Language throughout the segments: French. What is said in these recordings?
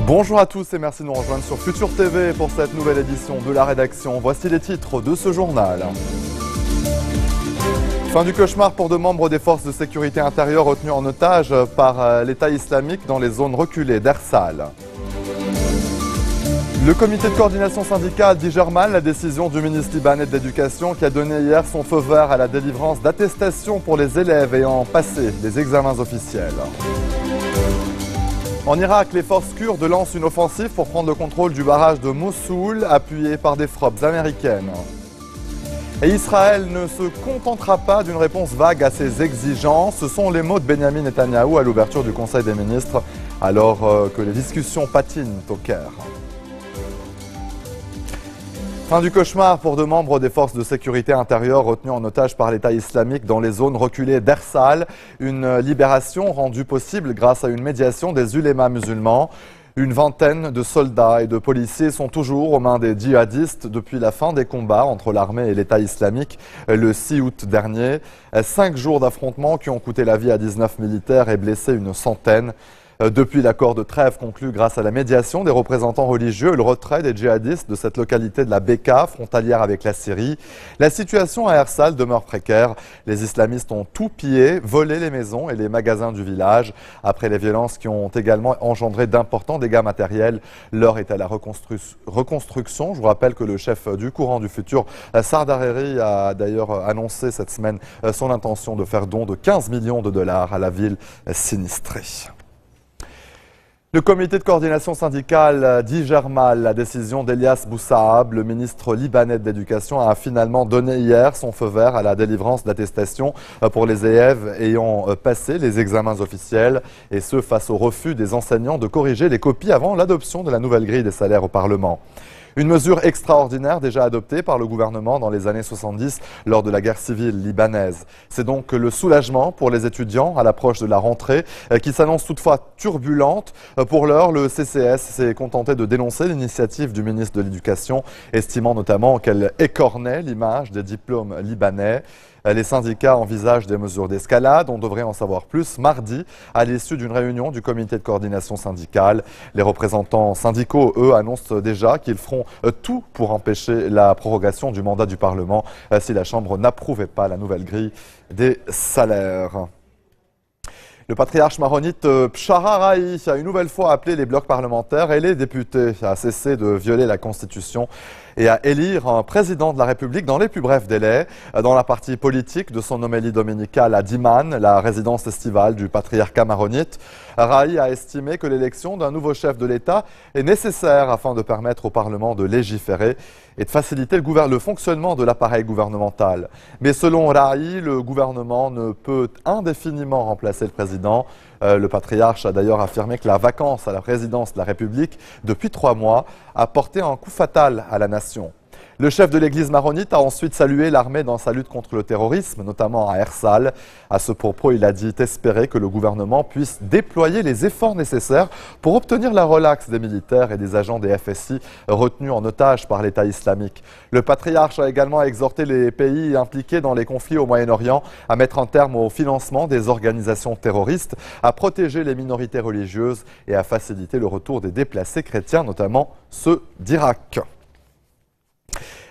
Bonjour à tous et merci de nous rejoindre sur Futur TV pour cette nouvelle édition de la rédaction. Voici les titres de ce journal. Fin du cauchemar pour deux membres des forces de sécurité intérieure retenus en otage par l'État islamique dans les zones reculées d'Ersal. Le comité de coordination syndicale digère mal la décision du ministre libanais de l'Éducation qui a donné hier son feu vert à la délivrance d'attestations pour les élèves ayant passé les examens officiels. En Irak, les forces kurdes lancent une offensive pour prendre le contrôle du barrage de Mossoul, appuyé par des frappes américaines. Et Israël ne se contentera pas d'une réponse vague à ses exigences. Ce sont les mots de Benjamin Netanyahou à l'ouverture du Conseil des ministres, alors que les discussions patinent au Caire. Fin du cauchemar pour deux membres des forces de sécurité intérieure retenus en otage par l'État islamique dans les zones reculées d'Ersal. Une libération rendue possible grâce à une médiation des ulémas musulmans. Une vingtaine de soldats et de policiers sont toujours aux mains des djihadistes depuis la fin des combats entre l'armée et l'État islamique le 6 août dernier. 5 jours d'affrontements qui ont coûté la vie à 19 militaires et blessé une centaine. Depuis l'accord de trêve conclu grâce à la médiation des représentants religieux et le retrait des djihadistes de cette localité de la Beka, frontalière avec la Syrie, la situation à Ersal demeure précaire. Les islamistes ont tout pillé, volé les maisons et les magasins du village. Après les violences qui ont également engendré d'importants dégâts matériels, l'heure est à la reconstruction. Je vous rappelle que le chef du courant du futur, Saad Hariri, a d'ailleurs annoncé cette semaine son intention de faire don de 15 millions de dollars à la ville sinistrée. Le comité de coordination syndicale digère mal la décision d'Elias Boussaab. Le ministre libanais de l'Éducation a finalement donné hier son feu vert à la délivrance d'attestations pour les élèves ayant passé les examens officiels, et ce face au refus des enseignants de corriger les copies avant l'adoption de la nouvelle grille des salaires au Parlement. Une mesure extraordinaire déjà adoptée par le gouvernement dans les années 70 lors de la guerre civile libanaise. C'est donc le soulagement pour les étudiants à l'approche de la rentrée qui s'annonce toutefois turbulente. Pour l'heure, le CCS s'est contenté de dénoncer l'initiative du ministre de l'Éducation, estimant notamment qu'elle écornait l'image des diplômes libanais. Les syndicats envisagent des mesures d'escalade. On devrait en savoir plus mardi à l'issue d'une réunion du comité de coordination syndicale. Les représentants syndicaux, eux, annoncent déjà qu'ils feront tout pour empêcher la prorogation du mandat du Parlement si la Chambre n'approuvait pas la nouvelle grille des salaires. Le patriarche maronite Bshara Rahi a une nouvelle fois appelé les blocs parlementaires et les députés à cesser de violer la Constitution et à élire un président de la République dans les plus brefs délais. Dans la partie politique de son homélie dominicale à Diman, la résidence estivale du patriarcat maronite, Rahi a estimé que l'élection d'un nouveau chef de l'État est nécessaire afin de permettre au Parlement de légiférer et de faciliter le fonctionnement de l'appareil gouvernemental. Mais selon Rahi, le gouvernement ne peut indéfiniment remplacer le président. Le patriarche a d'ailleurs affirmé que la vacance à la résidence de la République depuis 3 mois a porté un coup fatal à la nation. Le chef de l'église maronite a ensuite salué l'armée dans sa lutte contre le terrorisme, notamment à Ersal. À ce propos, il a dit espérer que le gouvernement puisse déployer les efforts nécessaires pour obtenir la relaxe des militaires et des agents des FSI retenus en otage par l'État islamique. Le patriarche a également exhorté les pays impliqués dans les conflits au Moyen-Orient à mettre un terme au financement des organisations terroristes, à protéger les minorités religieuses et à faciliter le retour des déplacés chrétiens, notamment ceux d'Irak.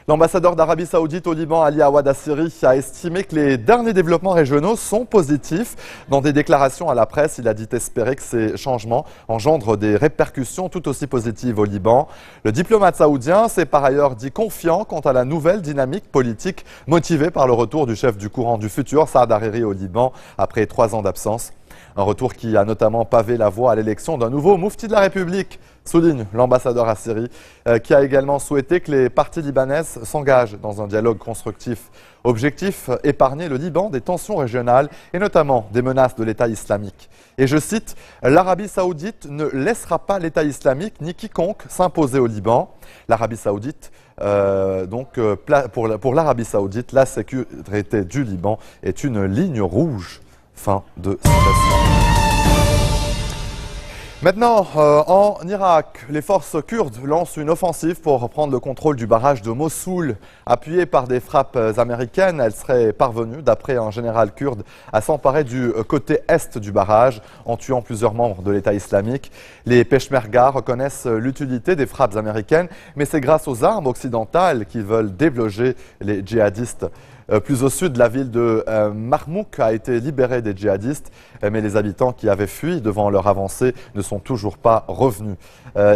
L'ambassadeur d'Arabie Saoudite au Liban, Ali Awad Assiri, a estimé que les derniers développements régionaux sont positifs. Dans des déclarations à la presse, il a dit espérer que ces changements engendrent des répercussions tout aussi positives au Liban. Le diplomate saoudien s'est par ailleurs dit confiant quant à la nouvelle dynamique politique motivée par le retour du chef du courant du futur, Saad Hariri, au Liban, après 3 ans d'absence. Un retour qui a notamment pavé la voie à l'élection d'un nouveau moufti de la République, souligne l'ambassadeur Assiri, qui a également souhaité que les parties libanaises s'engagent dans un dialogue constructif. Objectif, épargner le Liban des tensions régionales et notamment des menaces de l'État islamique. Et je cite, « L'Arabie Saoudite ne laissera pas l'État islamique ni quiconque s'imposer au Liban ». L'Arabie Saoudite, pour l'Arabie Saoudite, la sécurité du Liban est une ligne rouge. Fin de citation. Maintenant, en Irak, les forces kurdes lancent une offensive pour reprendre le contrôle du barrage de Mossoul. Appuyée par des frappes américaines, elle serait parvenue, d'après un général kurde, à s'emparer du côté est du barrage en tuant plusieurs membres de l'État islamique. Les Peshmerga reconnaissent l'utilité des frappes américaines, mais c'est grâce aux armes occidentales qu'ils veulent débloquer les djihadistes. Plus au sud, la ville de Marmouk a été libérée des djihadistes, mais les habitants qui avaient fui devant leur avancée ne sont toujours pas revenus.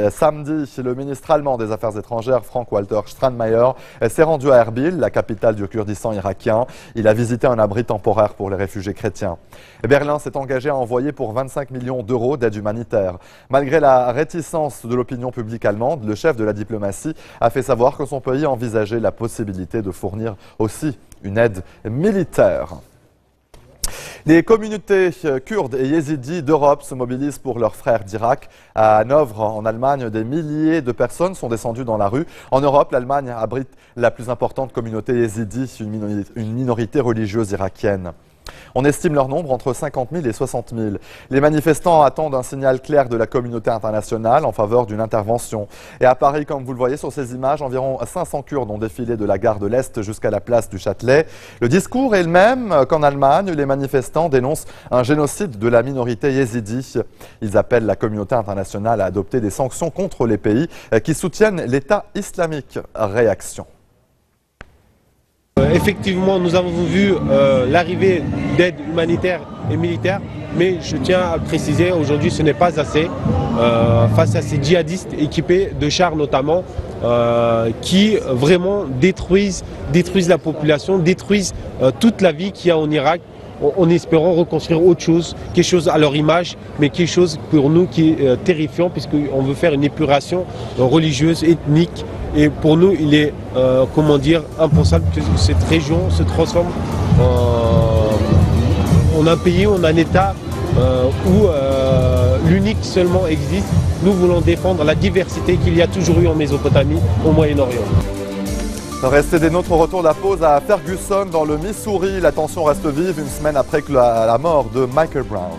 Samedi, le ministre allemand des Affaires étrangères, Frank-Walter Steinmeier, s'est rendu à Erbil, la capitale du Kurdistan irakien. Il a visité un abri temporaire pour les réfugiés chrétiens. Berlin s'est engagé à envoyer pour 25 millions d'euros d'aide humanitaire. Malgré la réticence de l'opinion publique allemande, le chef de la diplomatie a fait savoir que son pays envisageait la possibilité de fournir aussi une aide militaire. Les communautés kurdes et yézidis d'Europe se mobilisent pour leurs frères d'Irak. À Hanovre, en Allemagne, des milliers de personnes sont descendues dans la rue. En Europe, l'Allemagne abrite la plus importante communauté yézidi, une minorité religieuse irakienne. On estime leur nombre entre 50 000 et 60 000. Les manifestants attendent un signal clair de la communauté internationale en faveur d'une intervention. Et à Paris, comme vous le voyez sur ces images, environ 500 Kurdes ont défilé de la gare de l'Est jusqu'à la place du Châtelet. Le discours est le même qu'en Allemagne. Les manifestants dénoncent un génocide de la minorité yézidi. Ils appellent la communauté internationale à adopter des sanctions contre les pays qui soutiennent l'État islamique. Réaction. Effectivement, nous avons vu l'arrivée d'aide humanitaire et militaire, mais je tiens à préciser, aujourd'hui ce n'est pas assez face à ces djihadistes équipés de chars notamment, qui vraiment détruisent la population, détruisent toute la vie qu'il y a en Irak, en espérant reconstruire autre chose, quelque chose à leur image, mais quelque chose pour nous qui est terrifiant, puisqu'on veut faire une épuration religieuse, ethnique. Et pour nous, il est, impensable que cette région se transforme en un pays, en un État où l'unique seulement existe. Nous voulons défendre la diversité qu'il y a toujours eu en Mésopotamie, au Moyen-Orient. Restez des nôtres au retour de la pause à Ferguson, dans le Missouri. La tension reste vive une semaine après que la mort de Michael Brown.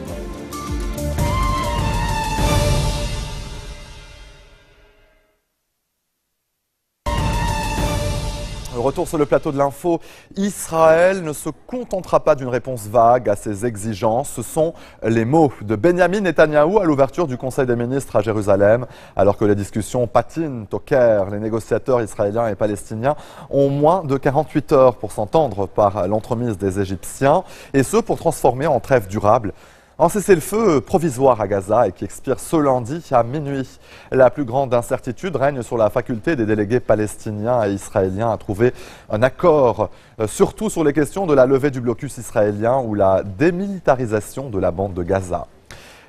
Retour sur le plateau de l'info, Israël ne se contentera pas d'une réponse vague à ses exigences. Ce sont les mots de Benjamin Netanyahou à l'ouverture du Conseil des ministres à Jérusalem. Alors que les discussions patinent au Caire, les négociateurs israéliens et palestiniens ont moins de 48 heures pour s'entendre par l'entremise des Égyptiens, et ce pour transformer en trêve durable un cessez-le-feu provisoire à Gaza et qui expire ce lundi à minuit. La plus grande incertitude règne sur la faculté des délégués palestiniens et israéliens à trouver un accord, surtout sur les questions de la levée du blocus israélien ou la démilitarisation de la bande de Gaza.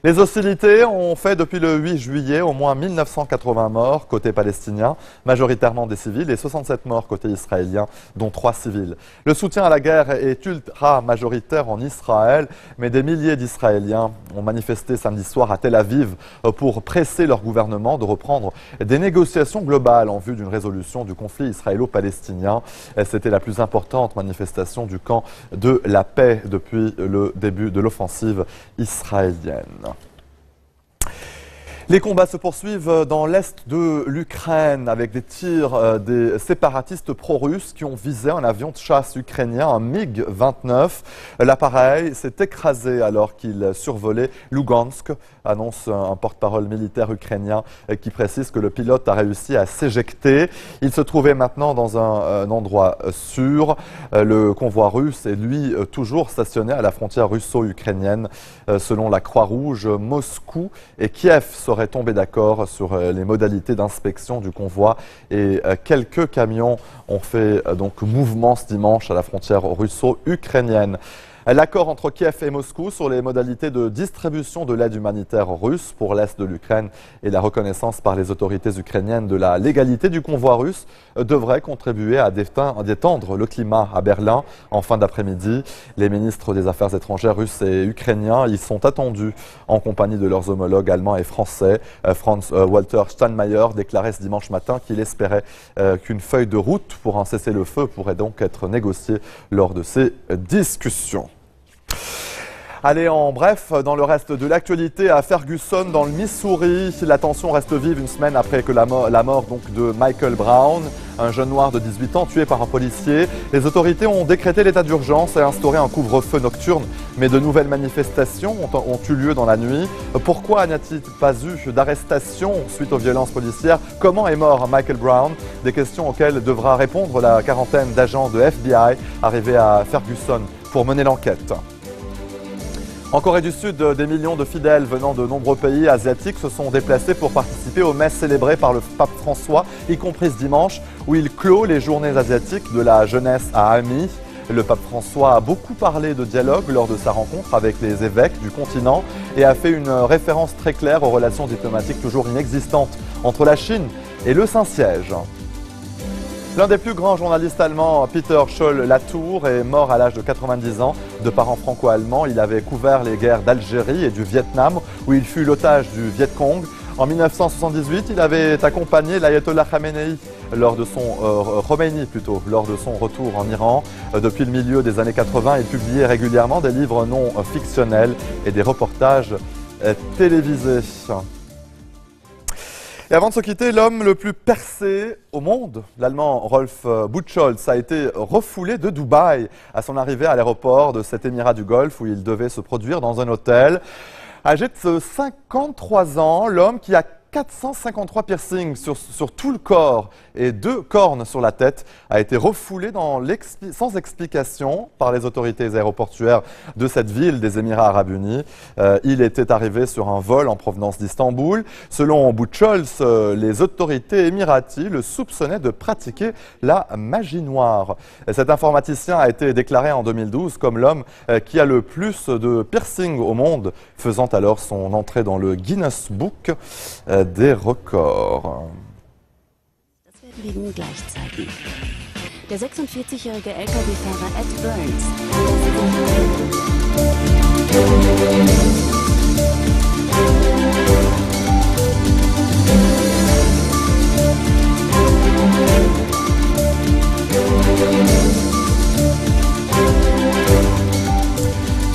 Les hostilités ont fait depuis le 8 juillet au moins 1980 morts côté palestinien, majoritairement des civils, et 67 morts côté israélien, dont 3 civils. Le soutien à la guerre est ultra majoritaire en Israël, mais des milliers d'Israéliens ont manifesté samedi soir à Tel Aviv pour presser leur gouvernement de reprendre des négociations globales en vue d'une résolution du conflit israélo-palestinien. C'était la plus importante manifestation du camp de la paix depuis le début de l'offensive israélienne. Les combats se poursuivent dans l'est de l'Ukraine avec des tirs des séparatistes pro-russes qui ont visé un avion de chasse ukrainien, un MiG-29. L'appareil s'est écrasé alors qu'il survolait Lugansk, annonce un porte-parole militaire ukrainien qui précise que le pilote a réussi à s'éjecter. Il se trouvait maintenant dans un endroit sûr. Le convoi russe est lui toujours stationné à la frontière russo-ukrainienne. Selon la Croix-Rouge, Moscou et Kiev seraient tombés d'accord sur les modalités d'inspection du convoi et quelques camions ont fait donc mouvement ce dimanche à la frontière russo-ukrainienne. L'accord entre Kiev et Moscou sur les modalités de distribution de l'aide humanitaire russe pour l'Est de l'Ukraine et la reconnaissance par les autorités ukrainiennes de la légalité du convoi russe devrait contribuer à détendre le climat à Berlin en fin d'après-midi. Les ministres des Affaires étrangères russes et ukrainiens y sont attendus en compagnie de leurs homologues allemands et français. Frank-Walter Steinmeier déclarait ce dimanche matin qu'il espérait qu'une feuille de route pour un cessez-le-feu pourrait donc être négociée lors de ces discussions. Allez, en bref, dans le reste de l'actualité, à Ferguson, dans le Missouri, la tension reste vive une semaine après que la mort donc, de Michael Brown, un jeune noir de 18 ans tué par un policier. Les autorités ont décrété l'état d'urgence et instauré un couvre-feu nocturne, mais de nouvelles manifestations ont eu lieu dans la nuit. Pourquoi n'y a-t-il pas eu d'arrestation suite aux violences policières? Comment est mort Michael Brown? Des questions auxquelles devra répondre la quarantaine d'agents de FBI arrivés à Ferguson pour mener l'enquête. En Corée du Sud, des millions de fidèles venant de nombreux pays asiatiques se sont déplacés pour participer aux messes célébrées par le pape François, y compris ce dimanche, où il clôt les journées asiatiques de la jeunesse à Ami. Le pape François a beaucoup parlé de dialogue lors de sa rencontre avec les évêques du continent et a fait une référence très claire aux relations diplomatiques toujours inexistantes entre la Chine et le Saint-Siège. L'un des plus grands journalistes allemands, Peter Scholl-Latour, est mort à l'âge de 90 ans. De parents franco-allemands, il avait couvert les guerres d'Algérie et du Vietnam, où il fut l'otage du Viet Cong. En 1978, il avait accompagné l'ayatollah Khamenei lors de son retour en Iran. Depuis le milieu des années 80, il publiait régulièrement des livres non fictionnels et des reportages télévisés. Et avant de se quitter, l'homme le plus percé au monde, l'Allemand Rolf Buchholz, a été refoulé de Dubaï à son arrivée à l'aéroport de cet émirat du Golfe où il devait se produire dans un hôtel. Âgé de 53 ans, l'homme qui a 453 piercings sur tout le corps et 2 cornes sur la tête a été refoulé sans explication par les autorités aéroportuaires de cette ville des Émirats Arabes Unis. Il était arrivé sur un vol en provenance d'Istanbul. Selon Buchholz, les autorités émiraties le soupçonnaient de pratiquer la magie noire. Cet informaticien a été déclaré en 2012 comme l'homme qui a le plus de piercings au monde, faisant alors son entrée dans le Guinness Book des records. Das werden wir nun gleich zeigen. Der 46-jährige LKW-Fahrer Ed Burns.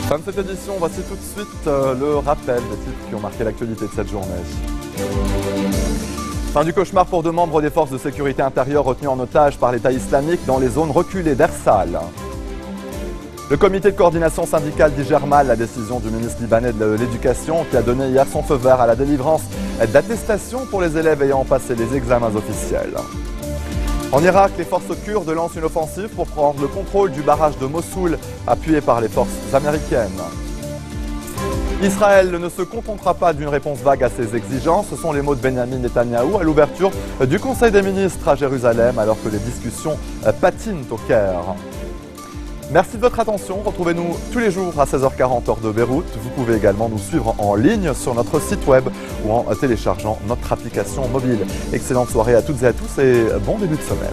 Fin de cette édition, voici tout de suite le rappel des titres qui ont marqué l'actualité de cette journée. Fin du cauchemar pour 2 membres des forces de sécurité intérieure retenus en otage par l'État islamique dans les zones reculées d'Ersal. Le comité de coordination syndicale digère mal la décision du ministre libanais de l'Éducation qui a donné hier son feu vert à la délivrance d'attestations pour les élèves ayant passé les examens officiels. En Irak, les forces kurdes lancent une offensive pour prendre le contrôle du barrage de Mossoul, appuyé par les forces américaines. Israël ne se contentera pas d'une réponse vague à ses exigences. Ce sont les mots de Benjamin Netanyahou à l'ouverture du Conseil des ministres à Jérusalem, alors que les discussions patinent au Caire. Merci de votre attention. Retrouvez-nous tous les jours à 16h40 heure de Beyrouth. Vous pouvez également nous suivre en ligne sur notre site web ou en téléchargeant notre application mobile. Excellente soirée à toutes et à tous et bon début de semaine.